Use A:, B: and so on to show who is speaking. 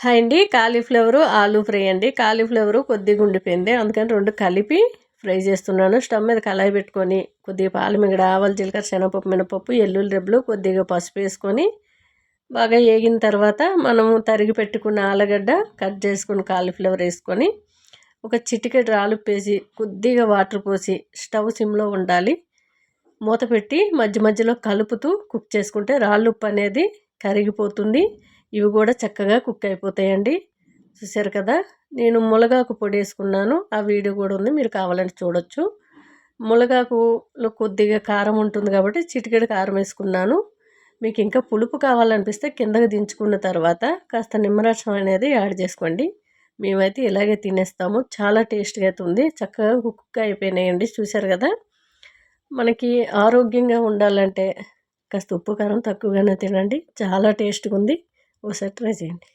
A: Hi అండి. Cauliflower aloo fry అండి. Cauliflower కొద్దిగా ఉండిపోయింది, అందుకని 2 కలిపి ఫ్రై చేస్తున్నాను. స్టవ్ మీద కళాయి పెట్టుకొని కొద్దిగా పాలమిగడ, ఆవాలు, జీలకర్ర, శనగపప్పు, మినపప్పు, ఎల్లుల్లి రెబ్బలు, కొద్దిగా పసుపు వేసుకొని బాగా ఏగిన తర్వాత మనము తరిగి పెట్టుకున్న ఆలుగడ్డ, కట్ చేసుకున్న కాలీఫ్లవర్ వేసుకొని ఒక చిటికెడు రాళ్ళుప్పేసి కొద్దిగా వాటర్ పోసి స్టవ్ సిమ్లో ఉండాలి. మూత పెట్టి మధ్య మధ్యలో కలుపుతూ కుక్ చేసుకుంటే రాళ్ళుప్పు అనేది కరిగిపోతుంది. ఇవి కూడా చక్కగా కుక్ అయిపోతాయండి. చూసారు కదా, నేను మునగాకు పొడి వేసుకున్నాను, ఆ వీడియో కూడా ఉంది, మీరు కావాలంటే చూడొచ్చు. మునగాకులో కొద్దిగా కారం ఉంటుంది కాబట్టి చిటికెడు కారం వేసుకున్నాను. మీకు ఇంకా పులుపు కావాలనిపిస్తే కిందకి దించుకున్న తర్వాత కాస్త నిమ్మరసం అనేది యాడ్ చేసుకోండి. మేమైతే ఇలాగే తినేస్తాము. చాలా టేస్ట్గా అయితే ఉంది, చక్కగా కుక్ అయిపోయినాయండి. చూసారు కదా, మనకి ఆరోగ్యంగా ఉండాలంటే కాస్త ఉప్పు కారం తక్కువగానే తినండి. చాలా టేస్ట్గా ఉంది, ఒకసారి ట్రై చేయండి.